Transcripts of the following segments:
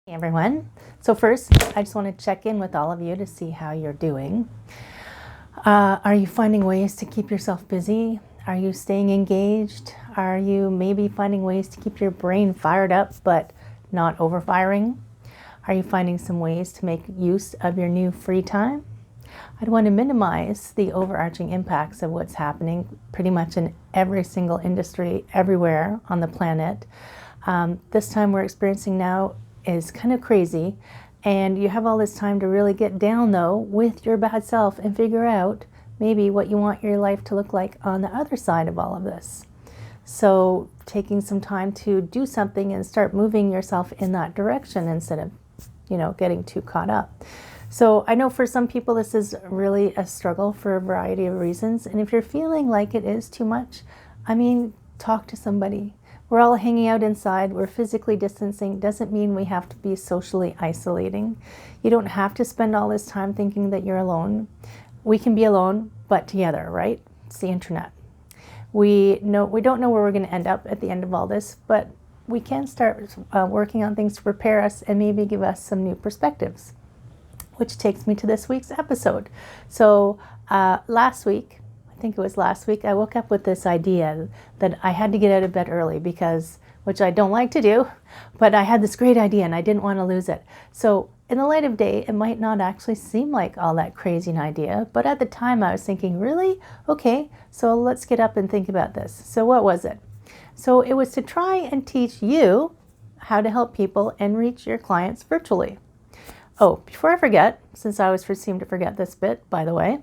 Hey everyone. So first, I just want to check in with all of you to see how you're doing. Are you finding ways to keep yourself busy? Are you staying engaged? Are you maybe finding ways to keep your brain fired up but not overfiring? Are you finding some ways to make use of your new free time? I'd want to minimize the overarching impacts of what's happening pretty much in every single industry everywhere on the planet. This time we're experiencing now is kind of crazy, and you have all this time to really get down though with your bad self and figure out maybe what you want your life to look like on the other side of all of this. So taking some time to do something and start moving yourself in that direction instead of getting too caught up. So I know for some people this is really a struggle for a variety of reasons, and if you're feeling like it is too much, talk to somebody. We're all hanging out inside, we're physically distancing, doesn't mean we have to be socially isolating. You don't have to spend all this time thinking that you're alone. We can be alone, but together, right? It's the internet. We don't know where we're going to end up at the end of all this, but we can start working on things to prepare us and maybe give us some new perspectives, which takes me to this week's episode. So last week, I woke up with this idea that I had to get out of bed early which I don't like to do, but I had this great idea and I didn't want to lose it. So in the light of day, it might not actually seem like all that crazy an idea, but at the time I was thinking, really? Okay, so let's get up and think about this. So what was it? So it was to try and teach you how to help people and reach your clients virtually. Oh, before I forget, since I always seem to forget this bit, by the way,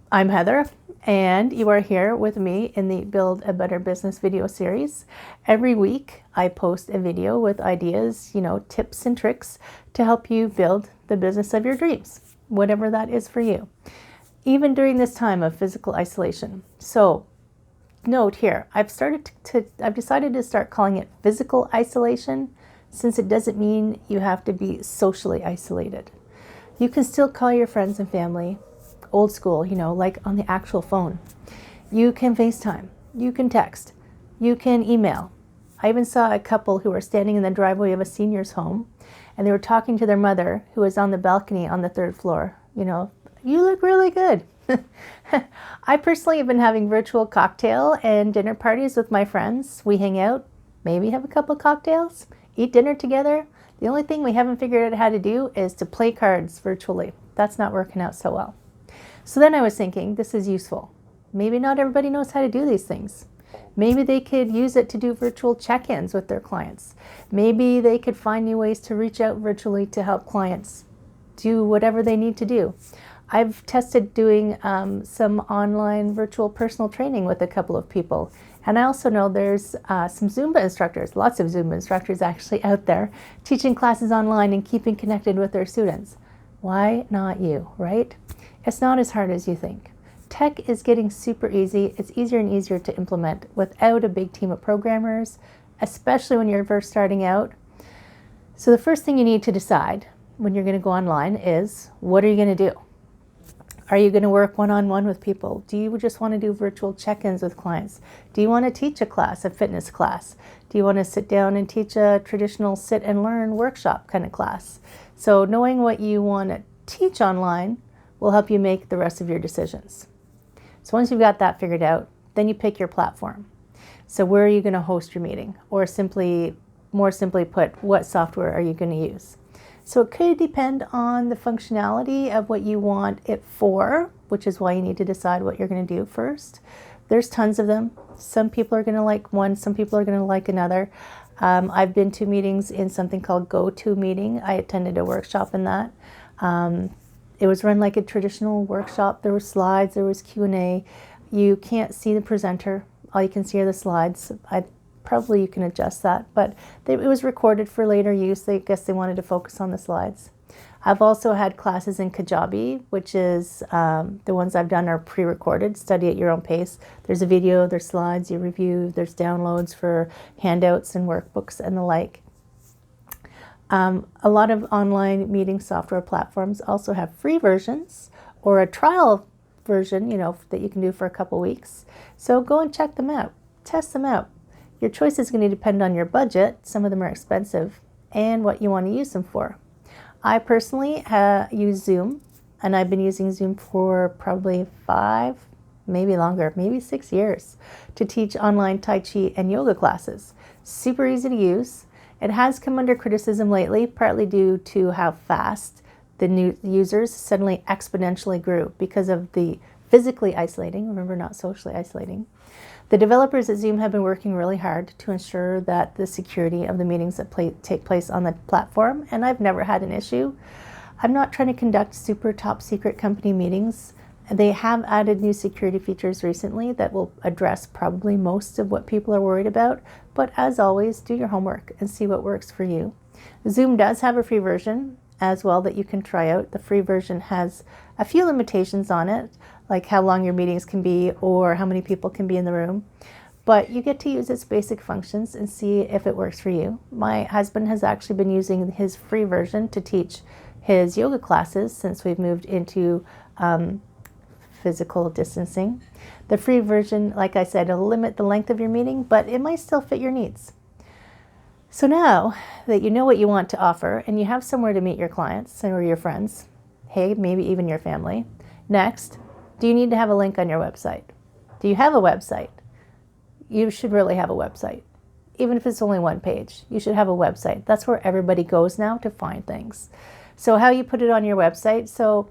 I'm Heather, and you are here with me in the Build a Better Business video series. Every week, I post a video with ideas, tips and tricks to help you build the business of your dreams, whatever that is for you, even during this time of physical isolation. So, note here, I've decided to start calling it physical isolation, since it doesn't mean you have to be socially isolated. You can still call your friends and family, old school, like on the actual phone. You can FaceTime, you can text, you can email. I even saw a couple who were standing in the driveway of a senior's home, and they were talking to their mother who was on the balcony on the third floor. You look really good. I personally have been having virtual cocktail and dinner parties with my friends. We hang out, maybe have a couple of cocktails, eat dinner together. The only thing we haven't figured out how to do is to play cards virtually. That's not working out so well. So then I was thinking, this is useful. Maybe not everybody knows how to do these things. Maybe they could use it to do virtual check-ins with their clients. Maybe they could find new ways to reach out virtually to help clients do whatever they need to do. I've tested doing some online virtual personal training with a couple of people. And I also know there's some Zumba instructors, lots of Zumba instructors actually out there, teaching classes online and keeping connected with their students. Why not you, right? It's not as hard as you think. Tech is getting super easy. It's easier and easier to implement without a big team of programmers, especially when you're first starting out. So the first thing you need to decide when you're going to go online is, what are you going to do? Are you going to work one-on-one with people? Do you just want to do virtual check-ins with clients? Do you want to teach a class, a fitness class? Do you want to sit down and teach a traditional sit and learn workshop kind of class? So knowing what you want to teach online will help you make the rest of your decisions. So once you've got that figured out, then you pick your platform. So where are you going to host your meeting? Or more simply put, what software are you going to use? So it could depend on the functionality of what you want it for, which is why you need to decide what you're going to do first. There's tons of them. Some people are going to like one, some people are going to like another. I've been to meetings in something called GoToMeeting. I attended a workshop in that. It was run like a traditional workshop. There were slides, there was Q&A. You can't see the presenter. All you can see are the slides. Probably you can adjust that, but it was recorded for later use. I guess they wanted to focus on the slides. I've also had classes in Kajabi, which is the ones I've done are pre-recorded, study at your own pace. There's a video, there's slides you review, there's downloads for handouts and workbooks and the like. A lot of online meeting software platforms also have free versions or a trial version, that you can do for a couple weeks. So go and check them out, test them out. Your choice is going to depend on your budget. Some of them are expensive, and what you want to use them for. I personally use Zoom, and I've been using Zoom for probably 5, maybe longer, maybe 6 years to teach online Tai Chi and yoga classes. Super easy to use. It has come under criticism lately, partly due to how fast the new users suddenly exponentially grew because of the physically isolating, remember, not socially isolating. The developers at Zoom have been working really hard to ensure that the security of the meetings that take place on the platform, and I've never had an issue. I'm not trying to conduct super top secret company meetings. They have added new security features recently that will address probably most of what people are worried about, but as always, do your homework and see what works for you. Zoom does have a free version as well that you can try out. The free version has a few limitations on it, like how long your meetings can be or how many people can be in the room, but you get to use its basic functions and see if it works for you. My husband has actually been using his free version to teach his yoga classes since we've moved into physical distancing. The free version, like I said, will limit the length of your meeting, but it might still fit your needs. So now that you know what you want to offer and you have somewhere to meet your clients or your friends, hey, maybe even your family, next, do you need to have a link on your website? Do you have a website? You should really have a website. Even if it's only one page, you should have a website. That's where everybody goes now to find things. So how you put it on your website. So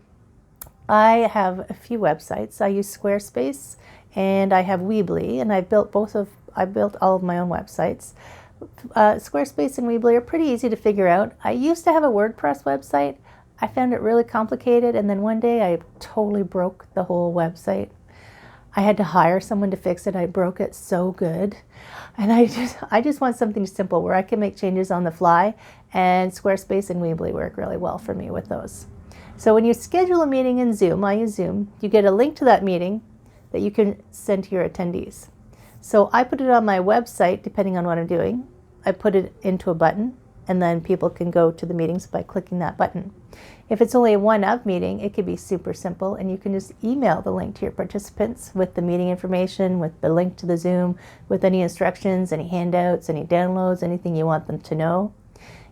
I have a few websites. I use Squarespace and I have Weebly, and I built all of my own websites. Squarespace and Weebly are pretty easy to figure out. I used to have a WordPress website. I found it really complicated, and then one day I totally broke the whole website. I had to hire someone to fix it. I broke it so good. And I just want something simple where I can make changes on the fly, and Squarespace and Weebly work really well for me with those. So when you schedule a meeting in Zoom, I use Zoom, you get a link to that meeting that you can send to your attendees. So I put it on my website, depending on what I'm doing. I put it into a button, and then people can go to the meetings by clicking that button. If it's only a one-up meeting, it could be super simple, and you can just email the link to your participants with the meeting information, with the link to the Zoom, with any instructions, any handouts, any downloads, anything you want them to know.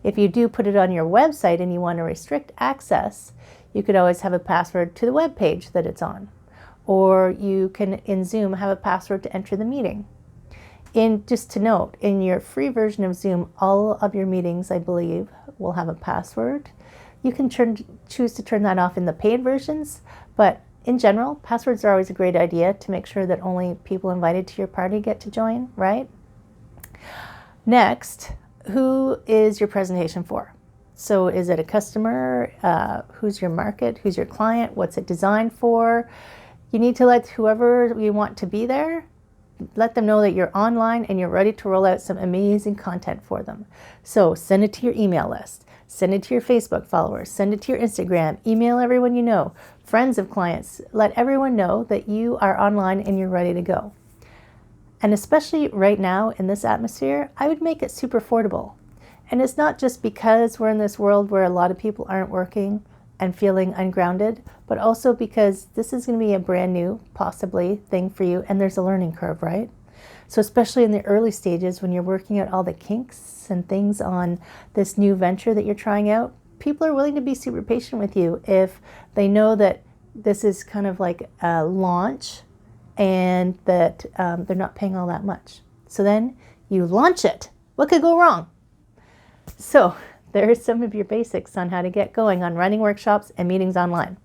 If you do put it on your website and you want to restrict access, you could always have a password to the web page that it's on. Or you can, in Zoom, have a password to enter the meeting. Just to note, in your free version of Zoom, all of your meetings, I believe, will have a password. You can choose to turn that off in the paid versions, but in general, passwords are always a great idea to make sure that only people invited to your party get to join, right? Next, who is your presentation for? So is it a customer? Who's your market? Who's your client? What's it designed for? You need to let whoever you want to be there, let them know that you're online and you're ready to roll out some amazing content for them. So send it to your email list, send it to your Facebook followers, send it to your Instagram, email everyone you know, friends of clients. Let everyone know that you are online and you're ready to go. And especially right now in this atmosphere, I would make it super affordable. And it's not just because we're in this world where a lot of people aren't working and feeling ungrounded, but also because this is going to be a brand new, possibly, thing for you, and there's a learning curve, right? So especially in the early stages when you're working out all the kinks and things on this new venture that you're trying out, people are willing to be super patient with you if they know that this is kind of like a launch and that they're not paying all that much. So then you launch it. What could go wrong? So there are some of your basics on how to get going on running workshops and meetings online.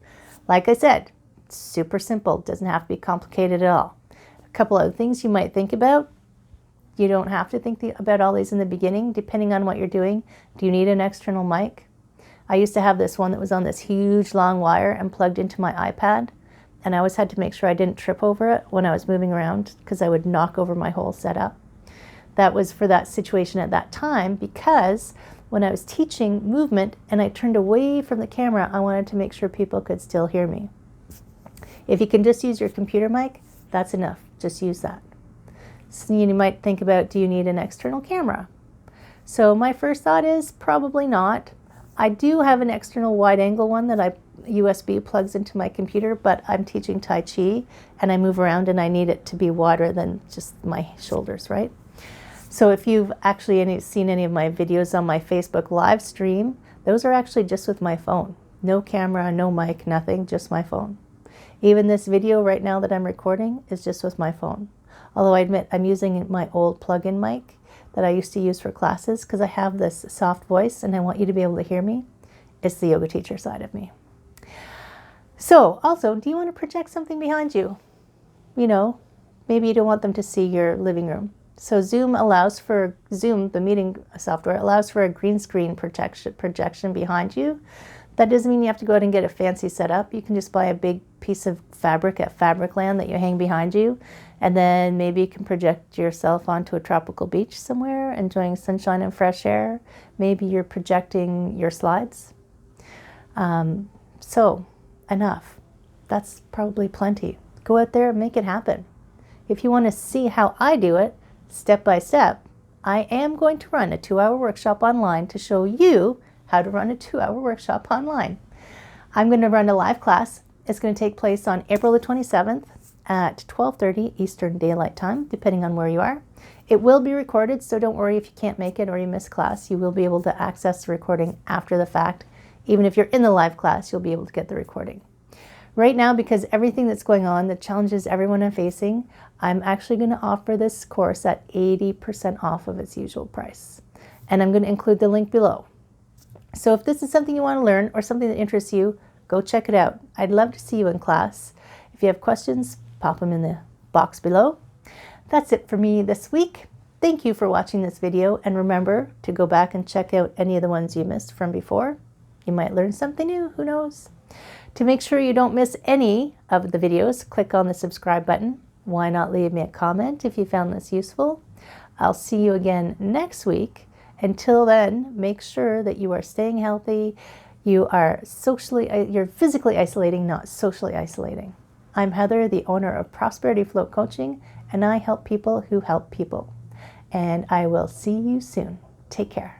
Like I said, super simple. Doesn't have to be complicated at all. A couple other things you might think about. You don't have to think about all these in the beginning, depending on what you're doing. Do you need an external mic? I used to have this one that was on this huge long wire and plugged into my iPad. And I always had to make sure I didn't trip over it when I was moving around because I would knock over my whole setup. That was for that situation at that time because when I was teaching movement and I turned away from the camera, I wanted to make sure people could still hear me. If you can just use your computer mic, that's enough. Just use that. So you might think about, do you need an external camera? So my first thought is probably not. I do have an external wide angle one that USB plugs into my computer, but I'm teaching Tai Chi and I move around and I need it to be wider than just my shoulders, right? So if you've actually seen any of my videos on my Facebook live stream, those are actually just with my phone. No camera, no mic, nothing, just my phone. Even this video right now that I'm recording is just with my phone. Although I admit I'm using my old plug-in mic that I used to use for classes because I have this soft voice and I want you to be able to hear me. It's the yoga teacher side of me. So also, do you want to project something behind you? You know, maybe you don't want them to see your living room. So Zoom, the meeting software, allows for a green screen projection behind you. That doesn't mean you have to go out and get a fancy setup. You can just buy a big piece of fabric at Fabricland that you hang behind you, and then maybe you can project yourself onto a tropical beach somewhere, enjoying sunshine and fresh air. Maybe you're projecting your slides. So enough. That's probably plenty. Go out there and make it happen. If you want to see how I do it, step by step, I am going to run a 2-hour workshop online to show you how to run a 2-hour workshop online. I'm going to run a live class. It's going to take place on April the 27th at 12:30 Eastern Daylight Time, depending on where you are. It will be recorded, so don't worry if you can't make it or you miss class. You will be able to access the recording after the fact. Even if you're in the live class, you'll be able to get the recording. Right now, because everything that's going on, the challenges everyone is facing, I'm actually going to offer this course at 80% off of its usual price. And I'm going to include the link below. So if this is something you want to learn or something that interests you, go check it out. I'd love to see you in class. If you have questions, pop them in the box below. That's it for me this week. Thank you for watching this video, and remember to go back and check out any of the ones you missed from before. You might learn something new, who knows? To make sure you don't miss any of the videos, click on the subscribe button. Why not leave me a comment if you found this useful? I'll see you again next week. Until then, make sure that you are staying healthy. You're physically isolating, not socially isolating. I'm Heather, the owner of Prosperity Flow Coaching, and I help people who help people. And I will see you soon. Take care.